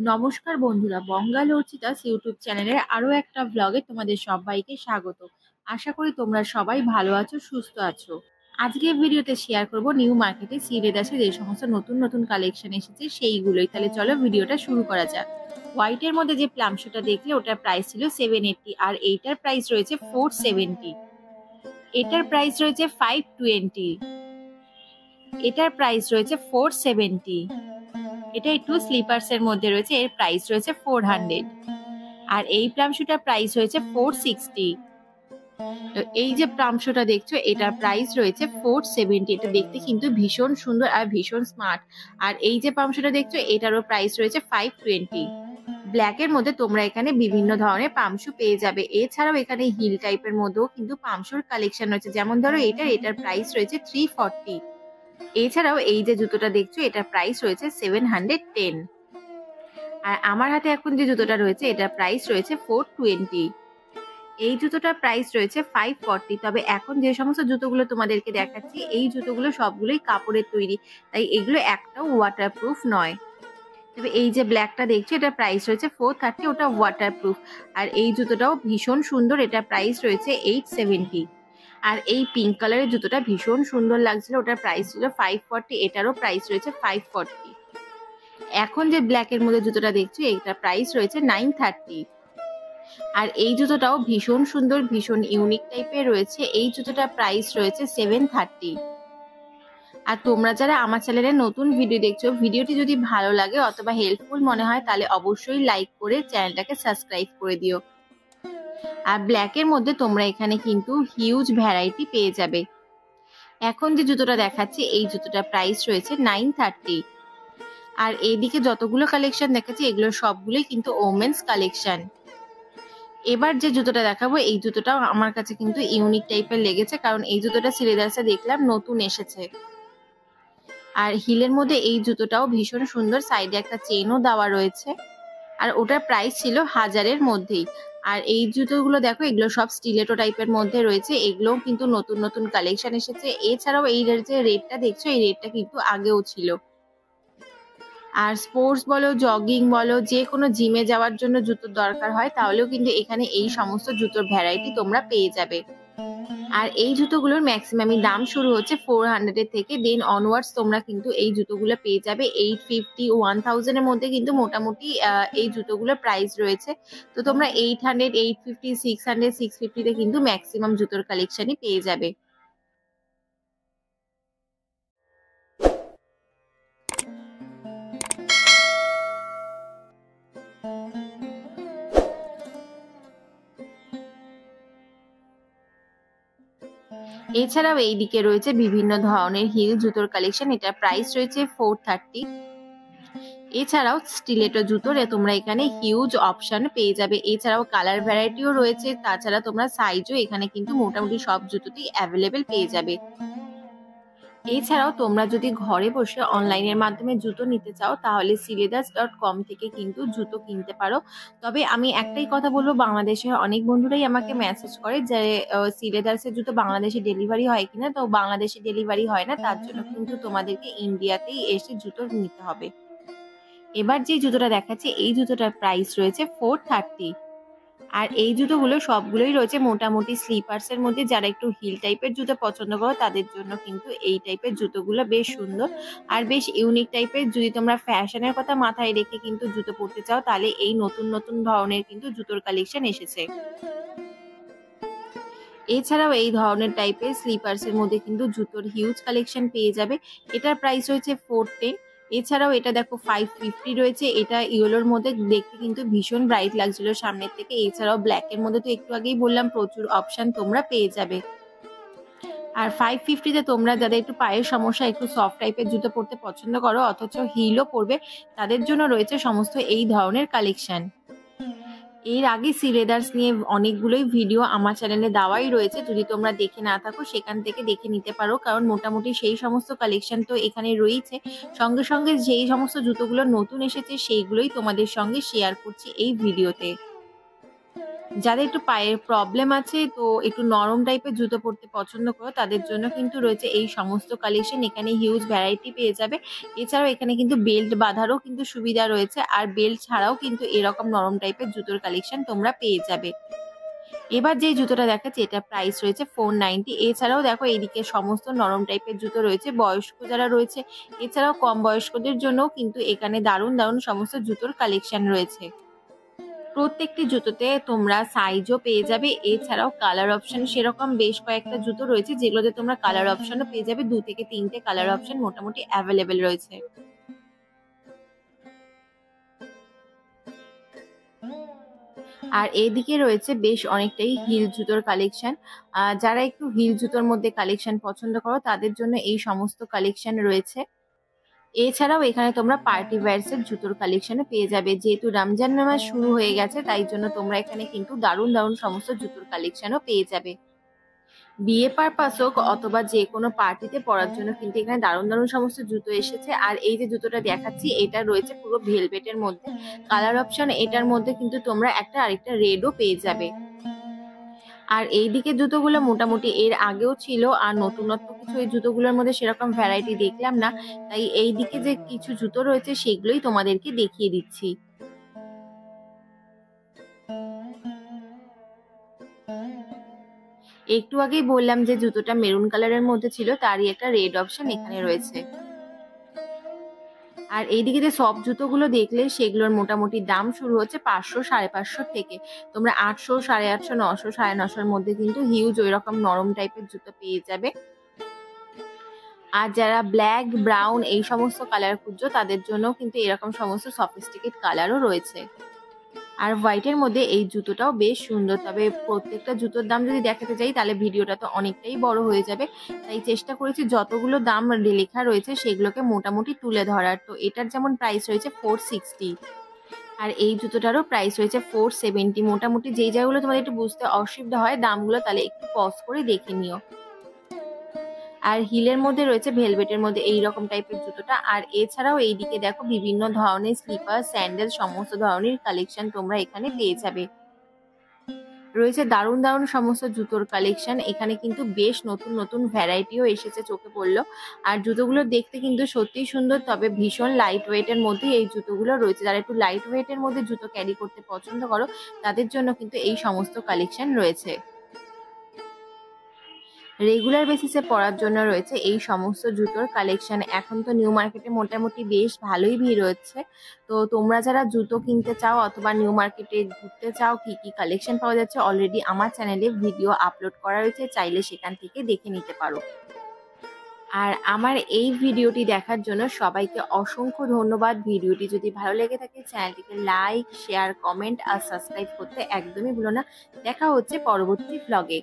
নমস্কার বন্ধুরা, বঙ্গাল অর্চিতাস ইউটিউব চ্যানেলের আরও একটা ব্লগে তোমাদের সবাইকে স্বাগত। আশা করি তোমরা সবাই ভালো আছো, সুস্থ আছো। আজকে ভিডিওতে শেয়ার করব নিউ মার্কেটে সি লেদার্সে যে সমস্ত নতুন নতুন কালেকশন এসেছে সেইগুলোই। তাহলে চলো ভিডিওটা শুরু করা যাক। হোয়াইটের মধ্যে যে প্লাম শুটা দেখলে ওটার প্রাইস ছিল 780 আর এইটার প্রাইস রয়েছে 470। এটার প্রাইস রয়েছে 520। এটার প্রাইস রয়েছে 470। এটা একটু স্লিপার্স এর মধ্যে রয়েছে, এর প্রাইস রয়েছে 400। আর এই প্লাম শুটার প্রাইস হয়েছে 460। তো এই যে প্লাম শুটা দেখছো এটার প্রাইস রয়েছে 470। এটা দেখতে কিন্তু ভীষণ সুন্দর আর ভীষণ স্মার্ট। আর এই যে প্লাম শুটা দেখছো এটারও প্রাইস রয়েছে 520। ব্ল্যাকের মধ্যে তোমরা এখানে বিভিন্ন ধরনের পামশু পেয়ে যাবে। এছাড়াও এখানে হিল টাইপের মধ্যেও কিন্তু পামশুর কালেকশন রয়েছে, যেমন ধরো এটার প্রাইস রয়েছে 340। এছাড়াও এই যে জুতোটা দেখছো এটার প্রাইস রয়েছে 710। আর আমার হাতে এখন যে জুতোটা রয়েছে এটার প্রাইস রয়েছে 420। এই জুতোটার প্রাইস রয়েছে 540। তবে এখন যে সমস্ত জুতোগুলো তোমাদেরকে দেখাচ্ছি এই জুতোগুলো সবগুলোই কাপড়ের তৈরি, তাই এগুলো একটাও ওয়াটারপ্রুফ নয়। তবে এই যে ব্ল্যাকটা দেখছো এটার প্রাইস রয়েছে 430, ওটা ওয়াটারপ্রুফ। আর এই জুতোটাও ভীষণ সুন্দর, এটার প্রাইস রয়েছে 870। আর এই পিঙ্ক কালারের জুতোটা ভীষণ সুন্দর লাগছিল, ওটার প্রাইস ছিল 540, এটারও প্রাইস রয়েছে 540। এখন যে ব্ল্যাকের মধ্যে জুতোটা দেখছো এইটার প্রাইস রয়েছে 930। আর এই জুতোটাও ভীষণ সুন্দর, ভীষণ ইউনিক টাইপের রয়েছে। এই জুতোটার প্রাইস রয়েছে 730। আর তোমরা যারা আমার চ্যানেলে নতুন ভিডিও দেখছো, ভিডিওটি যদি ভালো লাগে অথবা হেল্পফুল মনে হয় তাহলে অবশ্যই লাইক করে চ্যানেলটাকে সাবস্ক্রাইব করে দিও। আর ব্ল্যাকের মধ্যে তোমরা এখানে কিন্তু হিউজ ভ্যারাইটি পেয়ে যাবে। এখন যে জুতোটা দেখাচ্ছি এই জুতোটার প্রাইস রয়েছে 930। আর এইদিকে যতগুলো কালেকশন দেখাচ্ছি এগুলো সবগুলোই কিন্তু ওমেন্স কালেকশন। এবার যে জুতোটা দেখাবো এই জুতোটাও আমার কাছে কিন্তু ইউনিক টাইপের লেগেছে, কারণ এই জুতোটা সি লেদার্সে দেখলাম নতুন এসেছে। আর হিলের মধ্যে এই জুতোটাও ভীষণ সুন্দর, সাইডে একটা চেনও দেওয়া রয়েছে। আর ওটার প্রাইস ছিল 1000-এর মধ্যেই। আর এই জুতোগুলো দেখো এগুলো সব স্টিলেটো টাইপের মধ্যে রয়েছে, এগুলোও কিন্তু নতুন নতুন কালেকশন এসেছে। এছাড়াও এই যে রেটটা দেখছো এই রেটটা কিন্তু আগেও ছিল। আর স্পোর্টস বলো, জগিং বলো, যে কোনো জিমে যাওয়ার জন্য জুতোর দরকার হয় তাহলেও কিন্তু এখানে এই সমস্ত জুতোর ভ্যারাইটি তোমরা পেয়ে যাবে। আর এই জুতোগুলোর ম্যাক্সিমামই দাম শুরু হচ্ছে 400-এর থেকে, দেন অনওয়ার্ডস তোমরা কিন্তু এই জুতোগুলো পেয়ে যাবে 850, 1000-এর মধ্যে কিন্তু মোটামুটি এই জুতোগুলোর প্রাইস রয়েছে। তো তোমরা 800, 850, 600, 650-তে কিন্তু ম্যাক্সিমাম জুতোর কালেকশনই পেয়ে যাবে। এছাড়াও এইদিকে রয়েছে বিভিন্ন ধরনের হিল জুতোর কালেকশন, এটার প্রাইস রয়েছে 430। এছাড়াও স্টিলেটো জুতোর তোমরা এখানে হিউজ অপশন পেয়ে যাবে। এছাড়াও কালার ভ্যারাইটিও রয়েছে, তাছাড়া তোমরা সাইজও এখানে কিন্তু মোটামুটি সব জুতোতেই অ্যাভেলেবেল পেয়ে যাবে। এছাড়াও তোমরা যদি ঘরে বসে অনলাইনের মাধ্যমে জুতো নিতে চাও তাহলে siledas.com থেকে কিন্তু জুতো কিনতে পারো। তবে আমি একটাই কথা বলবো, বাংলাদেশে অনেক বন্ধুরাই আমাকে মেসেজ করে যে সিলেদার্সের জুতো বাংলাদেশে ডেলিভারি হয় কিনা। তো বাংলাদেশে ডেলিভারি হয় না, তার জন্য কিন্তু তোমাদেরকে ইন্ডিয়াতেই এসে জুতো নিতে হবে। এবার যে জুতোটা দেখাচ্ছি এই জুতোটার প্রাইস রয়েছে 430। আর এই জুতোগুলো সবগুলোই রয়েছে মোটামুটি স্লিপার্স এর মধ্যে। যারা একটু হিল টাইপের জুতো পছন্দ করো তাদের জন্য কিন্তু এই টাইপের জুতোগুলো বেশ সুন্দর আর বেশ ইউনিক টাইপের। যদি তোমরা ফ্যাশনের কথা মাথায় রেখে কিন্তু জুতো পরতে চাও তাহলে এই নতুন নতুন ধরনের কিন্তু জুতোর কালেকশন এসেছে। এছাড়াও এই ধরনের টাইপের স্লিপার্স এর মধ্যে কিন্তু জুতোর হিউজ কালেকশন পেয়ে যাবে। এটার প্রাইস হয়েছে 410। এছাড়াও এটা দেখো 550 রয়েছে, এটা ইয়েলোর মধ্যে দেখতে কিন্তু ভীষণ ব্রাইট লাগছিল সামনের থেকে। এছাড়াও ব্ল্যাকের মধ্যে তো একটু আগেই বললাম প্রচুর অপশন তোমরা পেয়ে যাবে। আর 550-তে তোমরা যাদের একটু পায়ের সমস্যা, একটু সফট টাইপের জুতো পরতে পছন্দ করো অথচ হিলও পরবে, তাদের জন্য রয়েছে সমস্ত এই ধরনের কালেকশন। এর আগে সি লেদার্স নিয়ে অনেকগুলোই ভিডিও আমার চ্যানেলে দেওয়াই রয়েছে, যদি তোমরা দেখে না থাকো সেখান থেকে দেখে নিতে পারো, কারণ মোটামুটি সেই সমস্ত কালেকশন তো এখানে রয়েছে। সঙ্গে সঙ্গে যেই সমস্ত জুতোগুলো নতুন এসেছে সেইগুলোই তোমাদের সঙ্গে শেয়ার করছি এই ভিডিওতে। যাদের একটু পায়ের প্রবলেম আছে, তো একটু নরম টাইপের জুতো পরতে পছন্দ করো, তাদের জন্য কিন্তু রয়েছে এই সমস্ত কালেকশন। এখানে হিউজ ভ্যারাইটি পেয়ে যাবে। এছাড়াও এখানে কিন্তু বেল্ট বাঁধারও কিন্তু সুবিধা রয়েছে, আর বেল্ট ছাড়াও কিন্তু এরকম নরম টাইপের জুতোর কালেকশন তোমরা পেয়ে যাবে। এবার যে জুতোটা দেখাচ্ছি এটা প্রাইস রয়েছে 490। এছাড়াও দেখো এইদিকে সমস্ত নরম টাইপের জুতো রয়েছে বয়স্ক যারা রয়েছে, এছাড়াও কম বয়স্কদের জন্যও কিন্তু এখানে দারুণ দারুণ সমস্ত জুতোর কালেকশন রয়েছে। প্রত্যেকটি জুতোতে তোমরা সাইজও পেয়ে যাবে, এছাড়াও কালার অপশন সেরকম বেশ কয়েকটা জুতো রয়েছে যেগুলোতে তোমরা কালার অপশনও পেয়ে যাবে। 2 থেকে 3টে কালার অপশন মোটামুটি অ্যাভেলেবেল রয়েছে। আর এইদিকে রয়েছে বেশ অনেকটাই হিল জুতোর কালেকশন। যারা একটু হিল জুতোর মধ্যে কালেকশন পছন্দ করো তাদের জন্য এই সমস্ত কালেকশন রয়েছে। এছাড়াও এখানে তোমরা পার্টি ওয়্যারসের জুতোর কালেকশনও পেয়ে যাবে। যেহেতু রমজান নামাজ শুরু হয়ে গেছে, তাই জন্য তোমরা এখানে কিন্তু দারুণ দারুণ সমস্ত জুতোর কালেকশনও পেয়ে যাবে। বিয়ে পারপাস হোক অথবা যে কোনো পার্টিতে পরার জন্য কিন্তু এখানে দারুণ দারুণ সমস্ত জুতো এসেছে। আর এই যে জুতোটা দেখাচ্ছি এটা রয়েছে পুরো ভেলভেটের মধ্যে। কালার অপশন এটার মধ্যে কিন্তু তোমরা একটা আরেকটা রেডও পেয়ে যাবে। আর এইদিকে জুতোগুলো মোটামুটি এর আগেও ছিল, আর নতুনত্ব কিছু এই জুতোগুলোর মধ্যে সেরকম ভ্যারাইটি দেখলাম না, তাই এইদিকে যে কিছু জুতো রয়েছে সেগুলোই তোমাদেরকে দেখিয়ে দিচ্ছি। একটু আগেই বললাম যে জুতোটা মেরুন কালারের মধ্যে ছিল, তারই একটা রেড অপশন এখানে রয়েছে। আর এইদিকে যে সব জুতোগুলো দেখলে সেগুলোর মোটামুটি দাম শুরু হচ্ছে 500, 550 থেকে। তোমরা 800, 850, 900, 950-র মধ্যে কিন্তু হিউজ ওই রকম নরম টাইপের জুতো পেয়ে যাবে। আর যারা ব্ল্যাক, ব্রাউন এই সমস্ত কালার খুঁজছো তাদের জন্য কিন্তু এরকম সমস্ত সফিস্টিকেট কালারও রয়েছে। আর হোয়াইটের মধ্যে এই জুতোটাও বেশ সুন্দর, তবে প্রত্যেকটা জুতোর দাম যদি দেখাতে যাই তাহলে ভিডিওটা তো অনেকটাই বড় হয়ে যাবে, তাই চেষ্টা করেছি যতগুলো দাম লেখা রয়েছে সেগুলোকে মোটামুটি তুলে ধরার। তো এটার যেমন প্রাইস রয়েছে 460, আর এই জুতোটারও প্রাইস রয়েছে 470। মোটামুটি যেই জায়গাগুলো তোমাদের একটু বুঝতে অসুবিধা হয় দামগুলো, তাহলে একটু পজ করে দেখে নিও। আর হিলের মধ্যে রয়েছে ভেলভেটের মধ্যে এইরকম টাইপের জুতোটা। আর এছাড়াও এইদিকে দেখো বিভিন্ন ধরনের স্লিপার, স্যান্ডেল সমস্ত ধরনের কালেকশন তোমরা এখানে পেয়ে যাবে। রয়েছে দারুণ দারুণ সমস্ত জুতোর কালেকশন। এখানে কিন্তু বেশ নতুন নতুন ভ্যারাইটিও এসেছে চোখে পড়লো। আর জুতোগুলো দেখতে কিন্তু সত্যিই সুন্দর, তবে ভীষণ লাইট ওয়েটের মধ্যে এই জুতোগুলো রয়েছে। যারা একটু লাইট ওয়েটের মধ্যে জুতো ক্যারি করতে পছন্দ করো তাদের জন্য কিন্তু এই সমস্ত কালেকশন রয়েছে। রেগুলার বেসিসে পরার জন্য রয়েছে এই সমস্ত জুতোর কালেকশন। এখন তো নিউ মার্কেটে মোটামুটি বেশ ভালোই ভিড় হচ্ছে। তো তোমরা যারা জুতো কিনতে চাও অথবা নিউ মার্কেটে ঘুরতে চাও কি কি কালেকশন পাওয়া যাচ্ছে, অলরেডি আমার চ্যানেলে ভিডিও আপলোড করা রয়েছে, চাইলে সেখান থেকে দেখে নিতে পারো। আর আমার এই ভিডিওটি দেখার জন্য সবাইকে অসংখ্য ধন্যবাদ। ভিডিওটি যদি ভালো লেগে থাকে চ্যানেলটিকে লাইক, শেয়ার, কমেন্ট আর সাবস্ক্রাইব করতে একদমই ভুলো না। দেখা হচ্ছে পরবর্তী ভ্লগে।